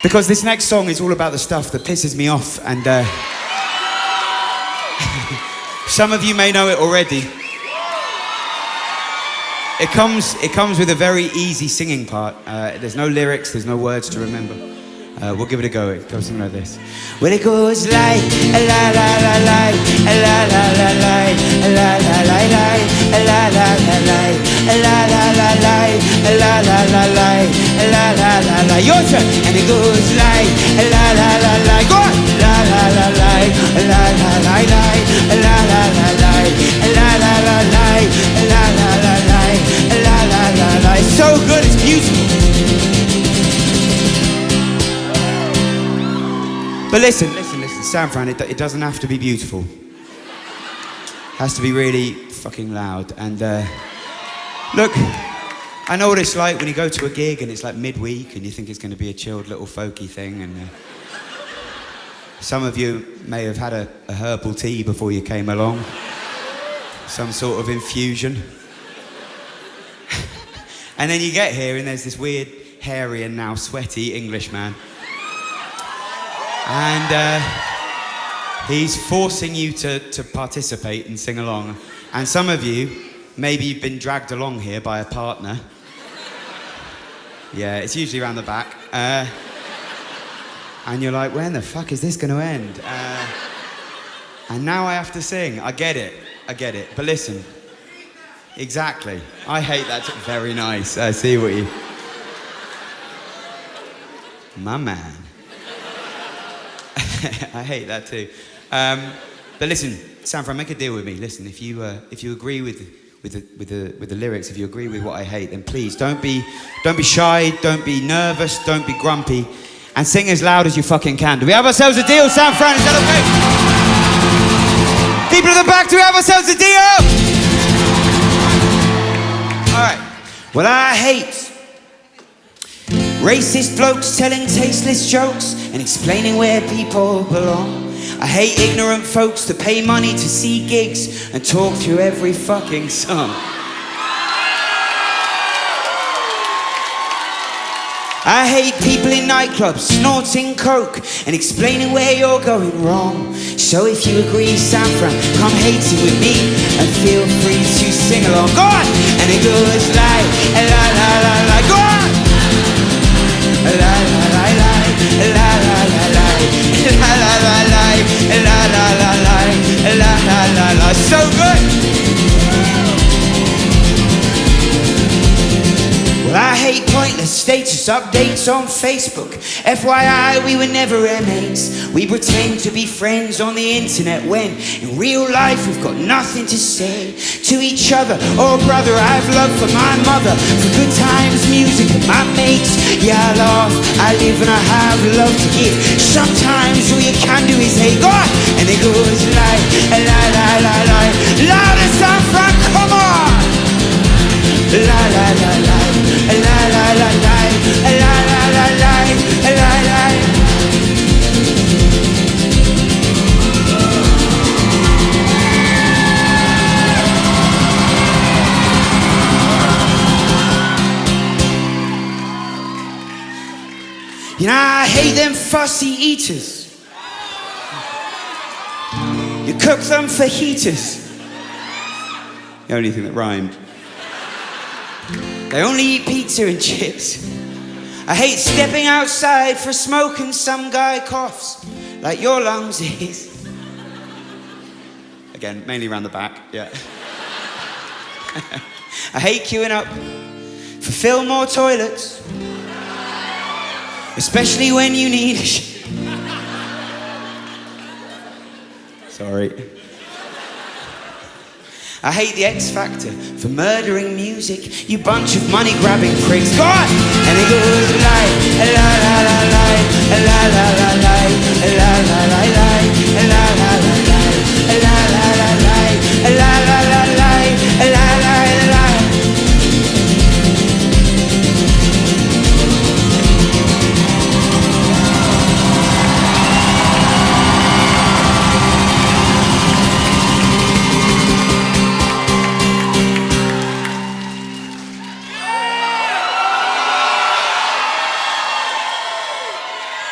Because this next song is all about the stuff that pisses me off, and some of you may know it already. It comes with a very easy singing part. There's no lyrics, there's no words to remember. We'll give it a go. It goes something like this. Well, it goes like la la la la la la la la la la la la la la la la la la. Your turn. And it goes like la la la la. Go on. La la la la la la la la la la la la la la la la la. It's so good. It's beautiful. But listen, San Fran, it doesn't have to be beautiful. It has to be really fucking loud. And look, I know what it's like when you go to a gig and it's like midweek and you think it's going to be a chilled little folky thing. And some of you may have had a herbal tea before you came along. Some sort of infusion. And then you get here and there's this weird, hairy and now sweaty Englishman. And he's forcing you to participate and sing along. And some of you, maybe you've been dragged along here by a partner. Yeah, it's usually around the back. And you're like, when the fuck is this going to end? And now I have to sing. I get it. But listen, exactly. I hate that. Very nice. I see what you... My man. I hate that too. But listen, San Fran, make a deal with me. Listen, if you agree with the lyrics, if you agree with what I hate, then please don't be shy, don't be nervous, don't be grumpy, and sing as loud as you fucking can. Do we have ourselves a deal, San Fran? Is that okay? People in the back, do we have ourselves a deal? All right. Well, I hate racist blokes telling tasteless jokes and explaining where people belong. I hate ignorant folks that pay money to see gigs and talk through every fucking song. I hate people in nightclubs snorting coke and explaining where you're going wrong. So if you agree, San Fran, come hating with me and feel free to sing along. Go on! And it goes like la la la la. Go on! La la la la, la la la la, la la la la, la la la la, la la la. So good. Well, I hate pointless status updates on Facebook. FYI, we were never mates. We pretend to be friends on the internet when in real life we've got nothing to say to each other. Oh brother, I've love for my mother, for good times, music and my mates. Yeah, I laugh, I live and I have love to give. Sometimes all you can do is hate. God, and it goes like la la la la, louder San Fran, come on. La la la la, la la la la, la la la la, la la. You know, I hate them fussy eaters. You cook them for heaters. The only thing that rhymed. They only eat pizza and chips. I hate stepping outside for a smoke and some guy coughs like your lungs is. Again, mainly around the back, yeah. I hate queuing up for Fillmore toilets, especially when you need a Sorry. I hate the X Factor for murdering music, you bunch of money-grabbing pricks. Go on! And it goes like la la la la, la la la la, la la la la, la la la la, la la la la, la la la la, la la la.